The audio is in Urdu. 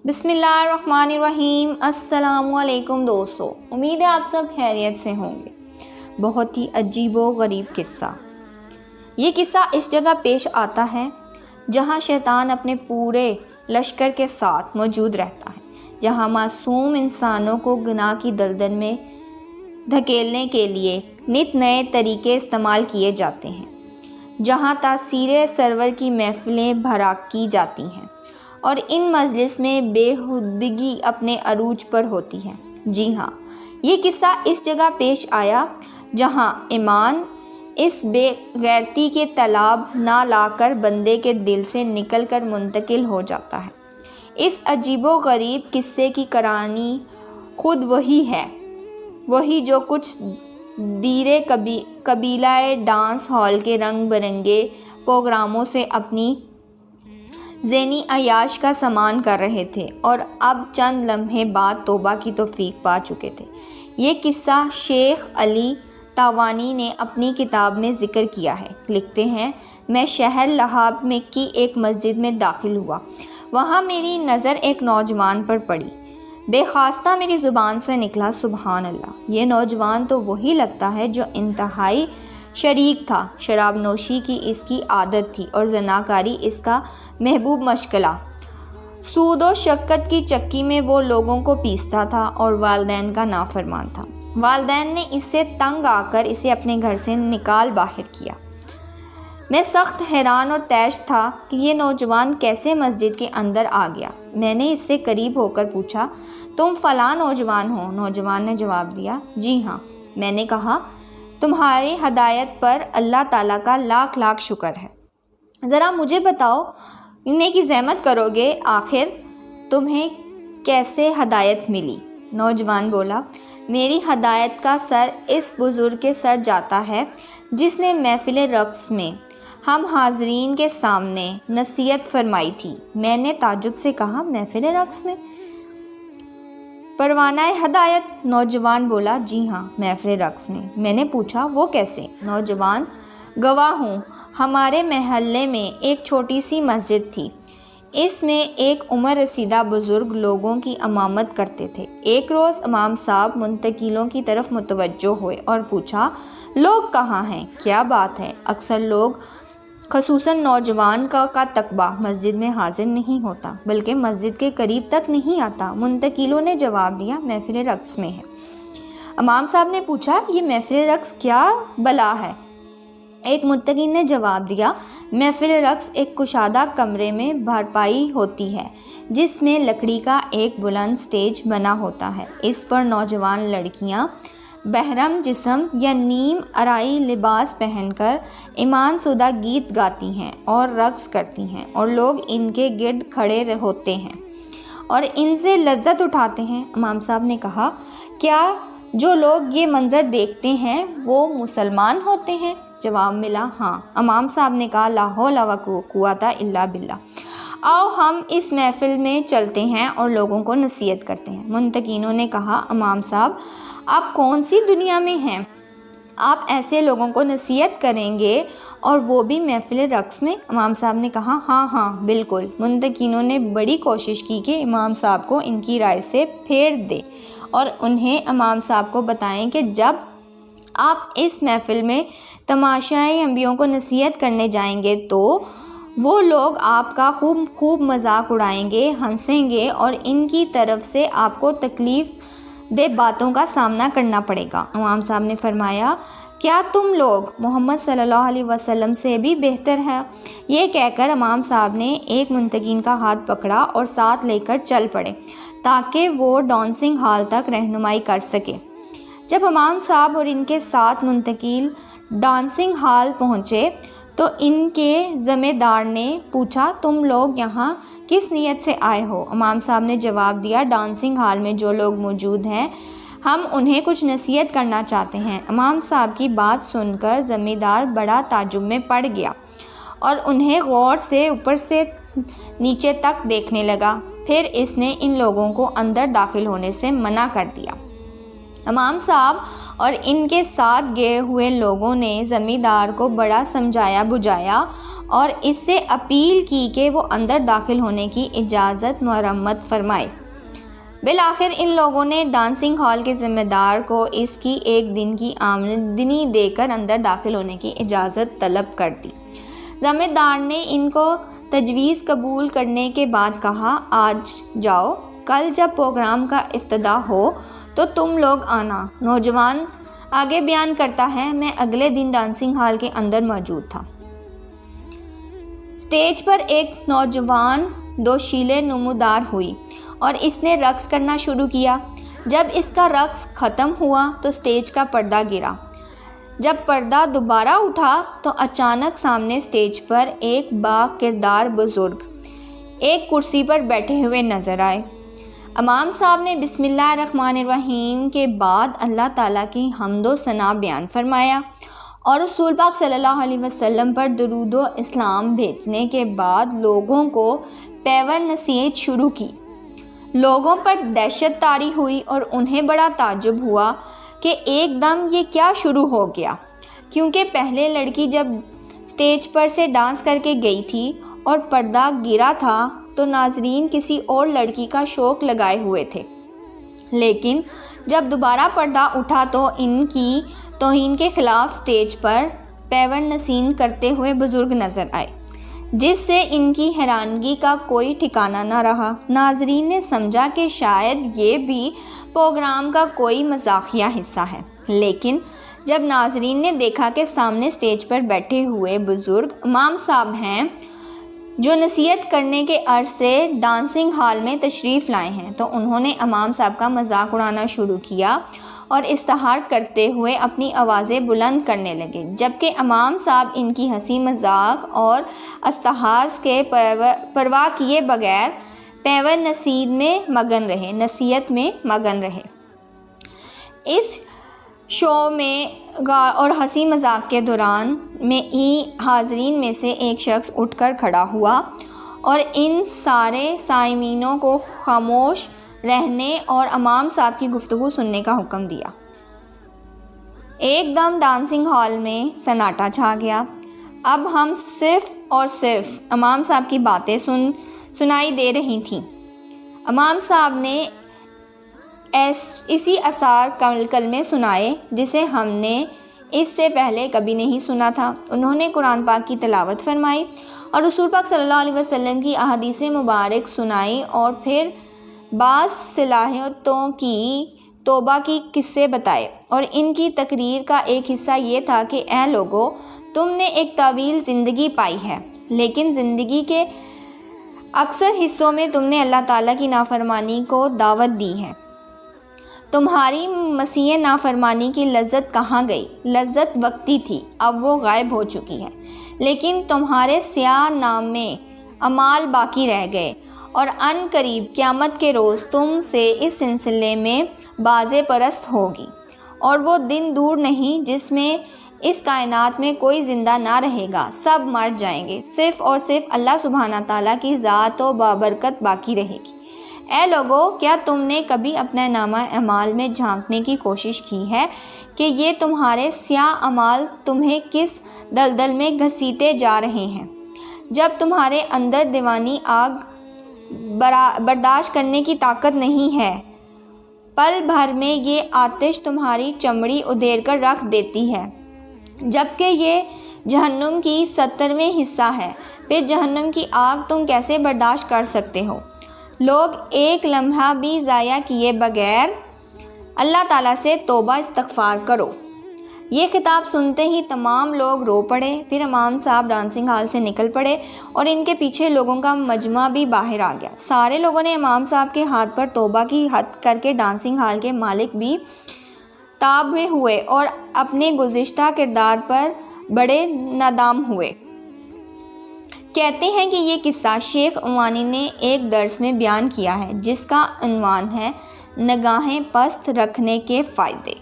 بسم اللہ الرحمن الرحیم۔ السلام علیکم دوستو، امید ہے آپ سب خیریت سے ہوں گے۔ بہت ہی عجیب و غریب قصہ۔ یہ قصہ اس جگہ پیش آتا ہے جہاں شیطان اپنے پورے لشکر کے ساتھ موجود رہتا ہے، جہاں معصوم انسانوں کو گناہ کی دلدل میں دھکیلنے کے لیے نت نئے طریقے استعمال کیے جاتے ہیں، جہاں تاثیر سرور کی محفلیں بھڑا کی جاتی ہیں اور ان مجلس میں بے ہودگی اپنے عروج پر ہوتی ہے۔ جی ہاں، یہ قصہ اس جگہ پیش آیا جہاں ایمان اس بے غیرتی کے تالاب نہ لا کر بندے کے دل سے نکل کر منتقل ہو جاتا ہے۔ اس عجیب و غریب قصے کی کہانی خود وہی ہے، وہی جو کچھ دیرے قبیلہ ڈانس ہال کے رنگ برنگے پروگراموں سے اپنی ذہنی عیاش کا سامان کر رہے تھے اور اب چند لمحے بعد توبہ کی توفیق پا چکے تھے۔ یہ قصہ شیخ علی تاوانی نے اپنی کتاب میں ذکر کیا ہے۔ لکھتے ہیں، میں شہر لحاب میں کی ایک مسجد میں داخل ہوا۔ وہاں میری نظر ایک نوجوان پر پڑی۔ بے خواستہ میری زبان سے نکلا، سبحان اللہ! یہ نوجوان تو وہی لگتا ہے جو انتہائی شریک تھا۔ شراب نوشی کی اس کی عادت تھی اور زناکاری اس کا محبوب مشغلہ۔ سود و شکت کی چکی میں وہ لوگوں کو پیستا تھا اور والدین کا نافرمان تھا۔ والدین نے اس سے تنگ آ کر اسے اپنے گھر سے نکال باہر کیا۔ میں سخت حیران اور طیش تھا کہ یہ نوجوان کیسے مسجد کے اندر آ گیا۔ میں نے اس سے قریب ہو کر پوچھا، تم فلاں نوجوان ہو؟ نوجوان نے جواب دیا، جی ہاں۔ میں نے کہا، تمہاری ہدایت پر اللہ تعالیٰ کا لاکھ لاکھ شکر ہے۔ ذرا مجھے بتاؤ کی زحمت کرو گے، آخر تمہیں کیسے ہدایت ملی؟ نوجوان بولا، میری ہدایت کا سر اس بزرگ کے سر جاتا ہے جس نے محفل رقص میں ہم حاضرین کے سامنے نصیحت فرمائی تھی۔ میں نے تعجب سے کہا، محفل رقص میں؟ پروانہ ہدایت؟ نوجوان بولا، جی ہاں، محفل رقص میں۔ میں نے پوچھا، وہ کیسے؟ نوجوان، گواہ ہوں، ہمارے محلے میں ایک چھوٹی سی مسجد تھی۔ اس میں ایک عمر رسیدہ بزرگ لوگوں کی امامت کرتے تھے۔ ایک روز امام صاحب منتقلوں کی طرف متوجہ ہوئے اور پوچھا، لوگ کہاں ہیں؟ کیا بات ہے؟ اکثر لوگ، خصوصاً نوجوان کا تقبہ مسجد میں حاضر نہیں ہوتا، بلکہ مسجد کے قریب تک نہیں آتا۔ منتقلوں نے جواب دیا، محفل رقص میں ہے۔ امام صاحب نے پوچھا، یہ محفل رقص کیا بلا ہے؟ ایک منتقل نے جواب دیا، محفل رقص ایک کشادہ کمرے میں بھرپائی ہوتی ہے جس میں لکڑی کا ایک بلند سٹیج بنا ہوتا ہے۔ اس پر نوجوان لڑکیاں بہرم جسم یا نیم آرائی لباس پہن کر ایمان زدہ گیت گاتی ہیں اور رقص کرتی ہیں اور لوگ ان کے گرد کھڑے ہوتے ہیں اور ان سے لذت اٹھاتے ہیں۔ امام صاحب نے کہا، کیا جو لوگ یہ منظر دیکھتے ہیں وہ مسلمان ہوتے ہیں؟ جواب ملا، ہاں۔ امام صاحب نے کہا، لا حول ولا قوت الا باللہ، آؤ ہم اس محفل میں چلتے ہیں اور لوگوں کو نصیحت کرتے ہیں۔ منتقلوں نے کہا، امام صاحب آپ کون سی دنیا میں ہیں؟ آپ ایسے لوگوں کو نصیحت کریں گے اور وہ بھی محفل رقص میں؟ امام صاحب نے کہا، ہاں بالکل۔ منتقلوں نے بڑی کوشش کی کہ امام صاحب کو ان کی رائے سے پھیر دے اور انہیں امام صاحب کو بتائیں کہ جب آپ اس محفل میں تماشائے انبیاء کو نصیحت کرنے جائیں گے تو وہ لوگ آپ کا خوب مذاق اڑائیں گے، ہنسیں گے اور ان کی طرف سے آپ کو تکلیف دہ باتوں کا سامنا کرنا پڑے گا۔ امام صاحب نے فرمایا، کیا تم لوگ محمد صلی اللہ علیہ وسلم سے بھی بہتر ہے؟ یہ کہہ کر امام صاحب نے ایک منتقل کا ہاتھ پکڑا اور ساتھ لے کر چل پڑے تاکہ وہ ڈانسنگ ہال تک رہنمائی کر سکے۔ جب امام صاحب اور ان کے ساتھ منتقل ڈانسنگ ہال پہنچے تو ان کے ذمہ دار نے پوچھا، تم لوگ یہاں کس نیت سے آئے ہو؟ امام صاحب نے جواب دیا، ڈانسنگ ہال میں جو لوگ موجود ہیں ہم انہیں کچھ نصیحت کرنا چاہتے ہیں۔ امام صاحب کی بات سن کر ذمہ دار بڑا تعجب میں پڑ گیا اور انہیں غور سے اوپر سے نیچے تک دیکھنے لگا۔ پھر اس نے ان لوگوں کو اندر داخل ہونے سے منع کر دیا۔ امام صاحب اور ان کے ساتھ گئے ہوئے لوگوں نے زمیندار کو بڑا سمجھایا بجھایا اور اس سے اپیل کی کہ وہ اندر داخل ہونے کی اجازت مرمت فرمائے۔ بالآخر ان لوگوں نے ڈانسنگ ہال کے ذمہ دار کو اس کی ایک دن کی آمدنی دے کر اندر داخل ہونے کی اجازت طلب کر دی۔ ذمہ دار نے ان کو تجویز قبول کرنے کے بعد کہا، آج جاؤ، کل جب پروگرام کا افتتاح ہو تو تم لوگ آنا۔ نوجوان آگے بیان کرتا ہے، میں اگلے دن ڈانسنگ ہال کے اندر موجود تھا۔ اسٹیج پر ایک نوجوان دوشیلے نمودار ہوئی اور اس نے رقص کرنا شروع کیا۔ جب اس کا رقص ختم ہوا تو اسٹیج کا پردہ گرا۔ جب پردہ دوبارہ اٹھا تو اچانک سامنے اسٹیج پر ایک با کردار بزرگ ایک کرسی پر بیٹھے ہوئے نظر آئے۔ امام صاحب نے بسم اللہ الرحمن الرحیم کے بعد اللہ تعالیٰ کی حمد و ثنا بیان فرمایا اور رسول پاک صلی اللہ علیہ وسلم پر درود و اسلام بھیجنے کے بعد لوگوں کو پیون نصیحت شروع کی۔ لوگوں پر دہشت طاری ہوئی اور انہیں بڑا تعجب ہوا کہ ایک دم یہ کیا شروع ہو گیا، کیونکہ پہلے لڑکی جب اسٹیج پر سے ڈانس کر کے گئی تھی اور پردہ گرا تھا تو ناظرین کسی اور لڑکی کا شوق لگائے ہوئے تھے، لیکن جب دوبارہ پردہ اٹھا تو ان کی توہین کے خلاف اسٹیج پر پیون نشین کرتے ہوئے بزرگ نظر آئے، جس سے ان کی حیرانگی کا کوئی ٹھکانہ نہ رہا۔ ناظرین نے سمجھا کہ شاید یہ بھی پروگرام کا کوئی مزاحیہ حصہ ہے، لیکن جب ناظرین نے دیکھا کہ سامنے اسٹیج پر بیٹھے ہوئے بزرگ امام صاحب ہیں جو نصیحت کرنے کے عرض سے ڈانسنگ ہال میں تشریف لائے ہیں، تو انہوں نے امام صاحب کا مذاق اڑانا شروع کیا اور استہار کرتے ہوئے اپنی آوازیں بلند کرنے لگے، جبکہ امام صاحب ان کی ہنسی مذاق اور استحاظ کے پرواہ کیے بغیر پیون نصیحت میں مگن رہے۔ اس شو میں اور ہنسی مذاق کے دوران میں ہی حاضرین میں سے ایک شخص اٹھ کر کھڑا ہوا اور ان سارے سامعینوں کو خاموش رہنے اور امام صاحب کی گفتگو سننے کا حکم دیا۔ ایک دم ڈانسنگ ہال میں سناٹا چھا گیا۔ اب ہم صرف اور صرف امام صاحب کی باتیں سنائی دے رہی تھیں۔ امام صاحب نے اسی اثار کلمے سنائے جسے ہم نے اس سے پہلے کبھی نہیں سنا تھا۔ انہوں نے قرآن پاک کی تلاوت فرمائی اور رسول پاک صلی اللہ علیہ وسلم کی احادیث مبارک سنائی اور پھر بعض صلاحیتوں کی توبہ کی قصے بتائے، اور ان کی تقریر کا ایک حصہ یہ تھا کہ اے لوگو، تم نے ایک طویل زندگی پائی ہے، لیکن زندگی کے اکثر حصوں میں تم نے اللہ تعالیٰ کی نافرمانی کو دعوت دی ہے۔ تمہاری مسیح نافرمانی کی لذت کہاں گئی؟ لذت وقتی تھی، اب وہ غائب ہو چکی ہے، لیکن تمہارے سیاہ نامے اعمال باقی رہ گئے، اور ان قریب قیامت کے روز تم سے اس سلسلے میں بازے پرست ہوگی، اور وہ دن دور نہیں جس میں اس کائنات میں کوئی زندہ نہ رہے گا، سب مر جائیں گے، صرف اور صرف اللہ سبحانہ تعالیٰ کی ذات و بابرکت باقی رہے گی۔ اے لوگو، کیا تم نے کبھی اپنے نامہ اعمال میں جھانکنے کی کوشش کی ہے کہ یہ تمہارے سیاہ اعمال تمہیں کس دلدل میں گھسیٹے جا رہے ہیں؟ جب تمہارے اندر دیوانی آگ برداشت کرنے کی طاقت نہیں ہے، پل بھر میں یہ آتش تمہاری چمڑی ادھیڑ کر رکھ دیتی ہے، جبکہ یہ جہنم کی 70واں حصہ ہے، پھر جہنم کی آگ تم کیسے برداشت کر سکتے ہو؟ لوگ ایک لمحہ بھی ضائع کیے بغیر اللہ تعالیٰ سے توبہ استغفار کرو۔ یہ خطاب سنتے ہی تمام لوگ رو پڑے۔ پھر امام صاحب ڈانسنگ ہال سے نکل پڑے اور ان کے پیچھے لوگوں کا مجمع بھی باہر آ گیا۔ سارے لوگوں نے امام صاحب کے ہاتھ پر توبہ کی حد کر کے ڈانسنگ ہال کے مالک بھی تابع ہوئے اور اپنے گزشتہ کردار پر بڑے نادام ہوئے۔ کہتے ہیں کہ یہ قصہ شیخ عوانی نے ایک درس میں بیان کیا ہے، جس کا عنوان ہے نگاہیں پست رکھنے کے فائدے۔